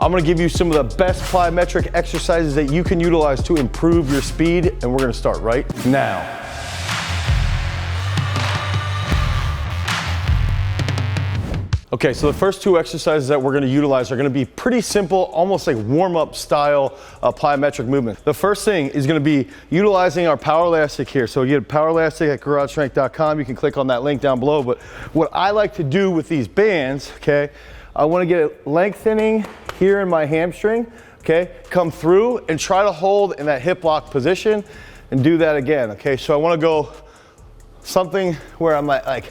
I'm gonna give you some of the best plyometric exercises that you can utilize to improve your speed, and we're gonna start right now. Okay, so the first two exercises that we're gonna utilize are gonna be pretty simple, almost like warm-up style plyometric movement. The first thing is gonna be utilizing our power elastic here. So you get power elastic at garagestrength.com. You can click on that link down below. But what I like to do with these bands, okay, I wanna get it lengthening here in my hamstring, okay, come through and try to hold in that hip lock position and do that again, okay? So I wanna go something where I'm like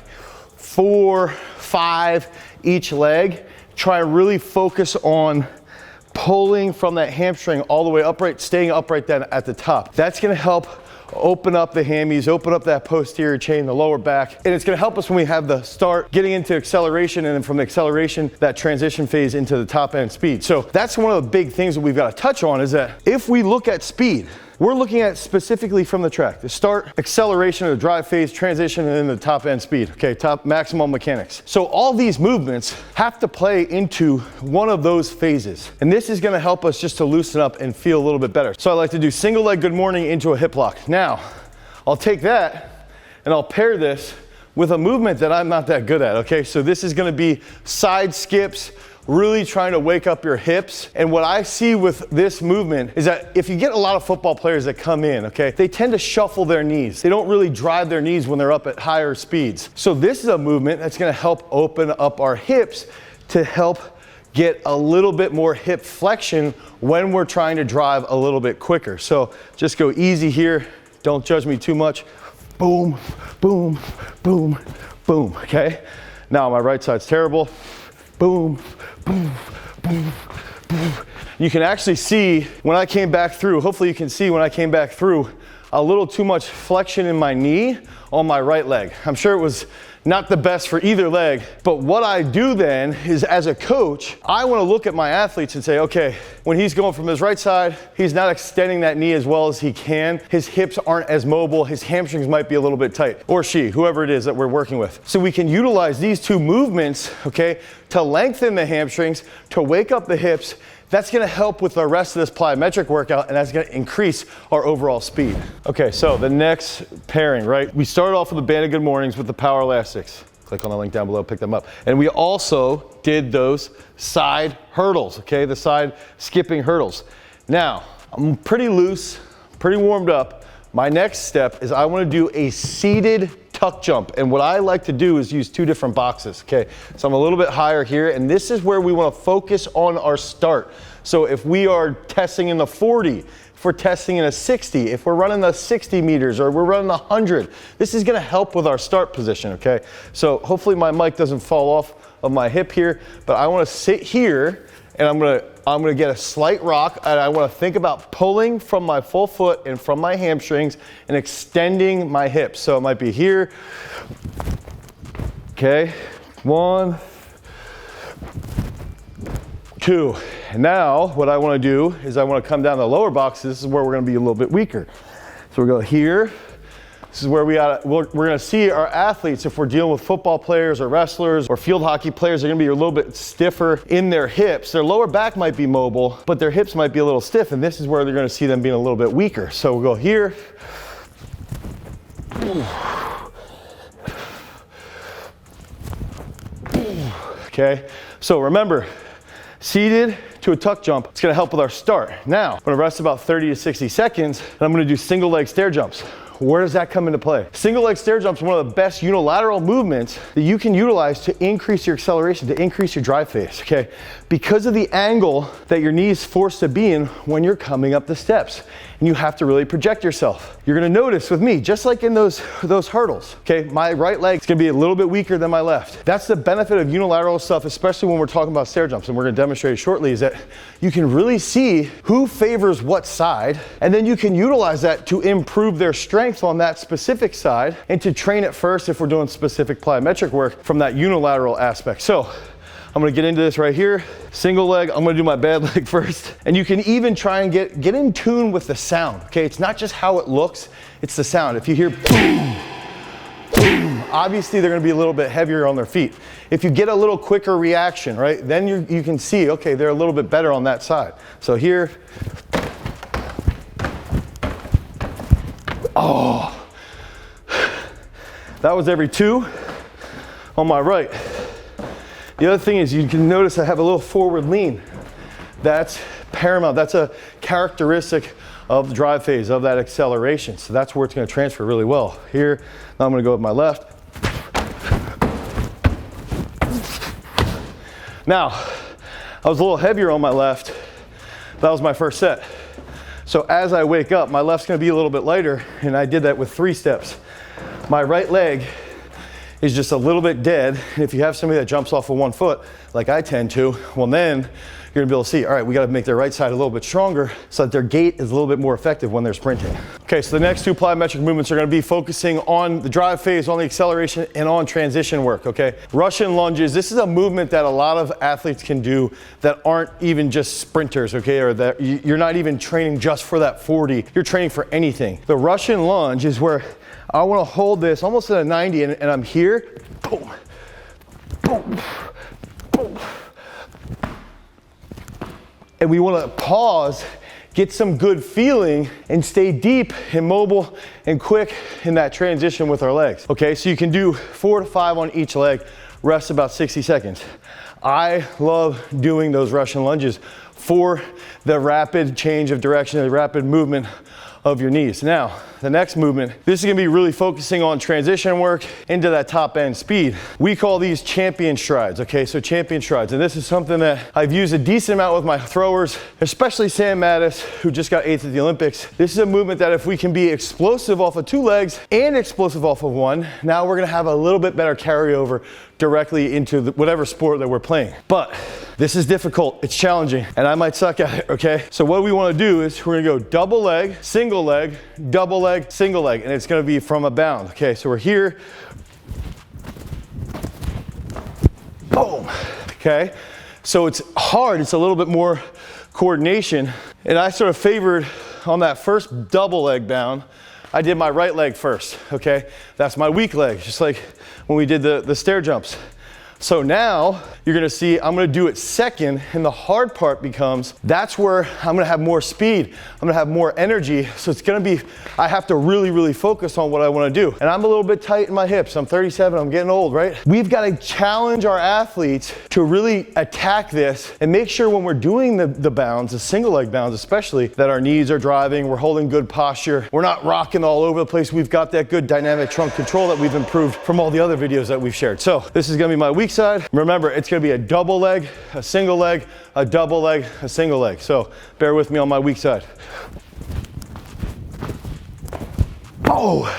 4, 5 each leg. Try and really focus on pulling from that hamstring all the way upright, staying upright then at the top. That's gonna help open up the hammies, open up that posterior chain, the lower back, and it's gonna help us when we have the start getting into acceleration, and then from the acceleration, that transition phase into the top end speed. So that's one of the big things that we've got to touch on, is that if we look at speed, we're looking at specifically from the track, the start, acceleration of the drive phase, transition, and then the top end speed, okay, top maximal mechanics. So all these movements have to play into one of those phases. And this is gonna help us just to loosen up and feel a little bit better. So I like to do single leg good morning into a hip lock. Now, I'll take that and I'll pair this with a movement that I'm not that good at, okay? So this is gonna be side skips, really trying to wake up your hips. And what I see with this movement is that if you get a lot of football players that come in, okay, they tend to shuffle their knees. They don't really drive their knees when they're up at higher speeds. So this is a movement that's gonna help open up our hips to help get a little bit more hip flexion when we're trying to drive a little bit quicker. So just go easy here. Don't judge me too much. Boom, boom, boom, boom, okay? Now my right side's terrible. Boom, boom, boom, boom. You can actually see when I came back through, hopefully you can see when I came back through, a little too much flexion in my knee on my right leg. I'm sure it was not the best for either leg, but what I do then is, as a coach, I wanna look at my athletes and say, okay, when he's going from his right side, he's not extending that knee as well as he can. His hips aren't as mobile. His hamstrings might be a little bit tight, or she, whoever it is that we're working with. So we can utilize these two movements, okay, to lengthen the hamstrings, to wake up the hips. That's gonna help with the rest of this plyometric workout, and that's gonna increase our overall speed. Okay, so the next pairing, right? We started off with the band of good mornings with the power elastics. Click on the link down below, pick them up. And we also did those side hurdles, okay? The side skipping hurdles. Now, I'm pretty loose, pretty warmed up. My next step is I wanna do a seated tuck jump. And what I like to do is use two different boxes, okay? So I'm a little bit higher here, and this is where we wanna focus on our start. So if we are testing in the 40, if we're testing in a 60, if we're running the 60 meters or we're running 100, this is gonna help with our start position, okay? So hopefully my mic doesn't fall off of my hip here, but I wanna sit here and I'm gonna get a slight rock, and I wanna think about pulling from my full foot and from my hamstrings and extending my hips. So it might be here, okay? 1, 2. And now what I wanna do is I wanna come down the lower box. This is where we're gonna be a little bit weaker. So we go here. This is where we're gonna see our athletes, if we're dealing with football players or wrestlers or field hockey players, they're gonna be a little bit stiffer in their hips. Their lower back might be mobile, but their hips might be a little stiff, and this is where they're gonna see them being a little bit weaker. So we'll go here. Okay, so remember, seated to a tuck jump, it's gonna help with our start. Now, I'm gonna rest about 30 to 60 seconds, and I'm gonna do single leg stair jumps. Where does that come into play? Single leg stair jumps is one of the best unilateral movements that you can utilize to increase your acceleration, to increase your drive phase, okay? Because of the angle that your knee is forced to be in when you're coming up the steps. And you have to really project yourself. You're gonna notice with me, just like in those hurdles, okay? My right leg is gonna be a little bit weaker than my left. That's the benefit of unilateral stuff, especially when we're talking about stair jumps, and we're gonna demonstrate it shortly, is that you can really see who favors what side, and then you can utilize that to improve their strength on that specific side, and to train it first if we're doing specific plyometric work from that unilateral aspect. So I'm gonna get into this right here. Single leg, I'm gonna do my bad leg first. And you can even try and get in tune with the sound, okay? It's not just how it looks, it's the sound. If you hear boom, boom. Obviously, they're gonna be a little bit heavier on their feet. If you get a little quicker reaction, right, then you can see, okay, they're a little bit better on that side. So here, oh, that was every 2 on my right. The other thing is you can notice I have a little forward lean. That's paramount. That's a characteristic of the drive phase, of that acceleration. So that's where it's going to transfer really well. Here, now I'm going to go with my left. Now, I was a little heavier on my left. That was my first set. So as I wake up, my left's going to be a little bit lighter, and I did that with 3 steps. My right leg is just a little bit dead. And if you have somebody that jumps off of 1 foot, like I tend to, well then you're gonna be able to see, all right, we gotta make their right side a little bit stronger so that their gait is a little bit more effective when they're sprinting. Okay, so the next 2 plyometric movements are gonna be focusing on the drive phase, on the acceleration, and on transition work, okay? Russian lunges, this is a movement that a lot of athletes can do that aren't even just sprinters, okay? Or that you're not even training just for that 40, you're training for anything. The Russian lunge is where I wanna hold this almost at a 90 and I'm here, boom, boom, boom. And we want to pause, get some good feeling, and stay deep and mobile and quick in that transition with our legs. Okay, so you can do 4 to 5 on each leg, rest about 60 seconds. I love doing those Russian lunges for the rapid change of direction, the rapid movement of your knees. Now, the next movement, this is gonna be really focusing on transition work into that top end speed. We call these champion strides, okay? So champion strides, and this is something that I've used a decent amount with my throwers, especially Sam Mattis, who just got 8th at the Olympics. This is a movement that if we can be explosive off of 2 legs and explosive off of 1, now we're gonna have a little bit better carryover directly into whatever sport that we're playing. But this is difficult, it's challenging, and I might suck at it, okay? So what we wanna do is we're gonna go double leg, single leg, double leg, single leg, and it's gonna be from a bound, okay? So we're here, boom, okay? So it's hard, it's a little bit more coordination, and I sort of favored on that first double leg bound, I did my right leg first, okay? That's my weak leg, just like when we did the stair jumps. So now you're gonna see I'm gonna do it second, and the hard part becomes that's where I'm gonna have more speed, I'm gonna have more energy, so it's gonna be, I have to really, really focus on what I wanna do. And I'm a little bit tight in my hips, I'm 37, I'm getting old, right? We've gotta challenge our athletes to really attack this and make sure when we're doing the bounds, the single leg bounds especially, that our knees are driving, we're holding good posture, we're not rocking all over the place, we've got that good dynamic trunk control that we've improved from all the other videos that we've shared. So this is gonna be my weak side. Remember, it's gonna be a double leg, a single leg, a double leg, a single leg. So bear with me on my weak side. Oh,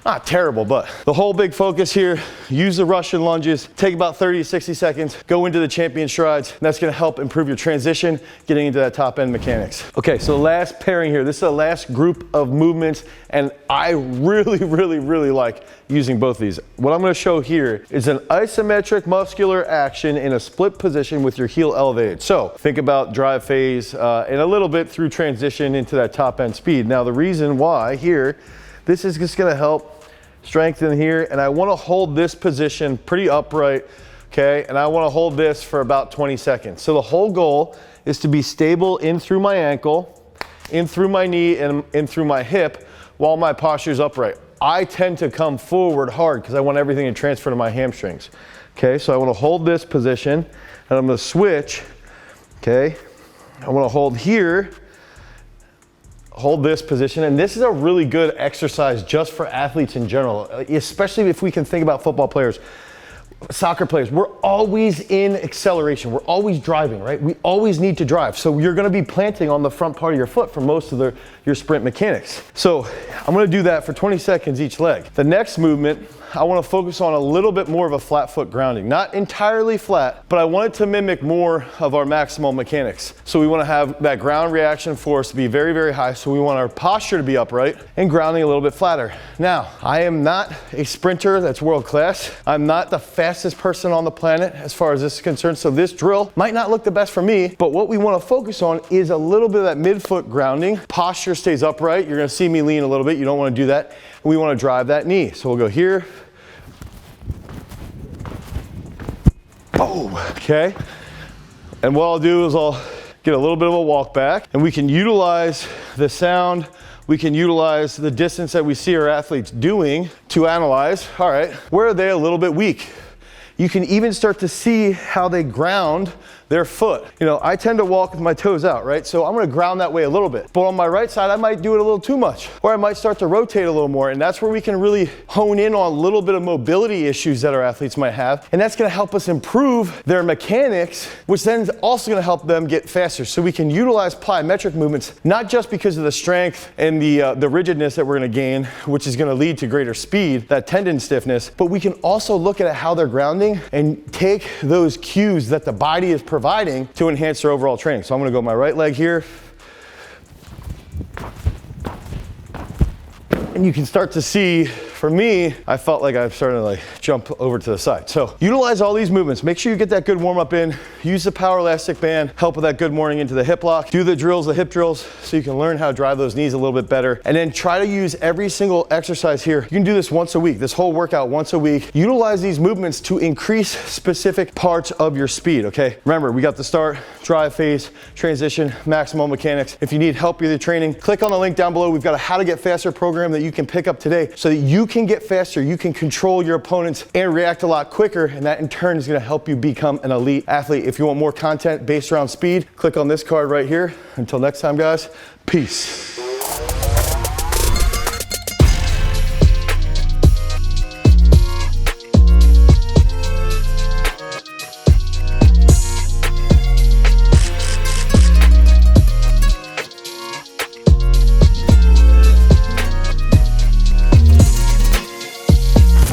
not terrible, but the whole big focus here, use the Russian lunges, take about 30 to 60 seconds, go into the champion strides, and that's gonna help improve your transition, getting into that top end mechanics. Okay, so last pairing here, this is the last group of movements, and I really, really, really like using both of these. What I'm gonna show here is an isometric muscular action in a split position with your heel elevated. So think about drive phase and a little bit through transition into that top end speed. Now the reason why here, this is just gonna help strengthen here, and I wanna hold this position pretty upright, okay? And I wanna hold this for about 20 seconds. So the whole goal is to be stable in through my ankle, in through my knee, and in through my hip while my posture's upright. I tend to come forward hard because I want everything to transfer to my hamstrings. Okay, so I wanna hold this position, and I'm gonna switch, okay? I wanna hold here, hold this position, and this is a really good exercise just for athletes in general, especially if we can think about football players, soccer players. We're always in acceleration, we're always driving, right? We always need to drive, so you're gonna be planting on the front part of your foot for most of your sprint mechanics. So I'm gonna do that for 20 seconds each leg. The next movement, I want to focus on a little bit more of a flat foot grounding. Not entirely flat, but I want it to mimic more of our maximal mechanics. So we want to have that ground reaction force to be very, very high. So we want our posture to be upright and grounding a little bit flatter. Now, I am not a sprinter that's world class. I'm not the fastest person on the planet as far as this is concerned. So this drill might not look the best for me, but what we want to focus on is a little bit of that midfoot grounding. Posture stays upright. You're going to see me lean a little bit. You don't want to do that. We want to drive that knee. So we'll go here. Oh, okay. And what I'll do is I'll get a little bit of a walk back, and we can utilize the sound. We can utilize the distance that we see our athletes doing to analyze, all right, where are they a little bit weak? You can even start to see how they ground their foot. You know, I tend to walk with my toes out, right? So I'm gonna ground that way a little bit. But on my right side, I might do it a little too much, or I might start to rotate a little more. And that's where we can really hone in on a little bit of mobility issues that our athletes might have. And that's gonna help us improve their mechanics, which then is also gonna help them get faster. So we can utilize plyometric movements, not just because of the strength and the rigidness that we're gonna gain, which is gonna lead to greater speed, that tendon stiffness, but we can also look at how they're grounding and take those cues that the body is providing to enhance their overall training. So I'm gonna go my right leg here. And you can start to see, for me, I felt like I'm starting to jump over to the side. So utilize all these movements. Make sure you get that good warm up in. Use the power elastic band. Help with that good morning into the hip lock. Do the drills, the hip drills, so you can learn how to drive those knees a little bit better. And then try to use every single exercise here. You can do this once a week, this whole workout once a week. Utilize these movements to increase specific parts of your speed, okay? Remember, we got the start, drive phase, transition, maximal mechanics. If you need help with your training, click on the link down below. We've got a How to Get Faster program that you can pick up today so that you can get faster, you can control your opponents and react a lot quicker, and that in turn is going to help you become an elite athlete. If you want more content based around speed, click on this card right here. Until next time, guys, peace.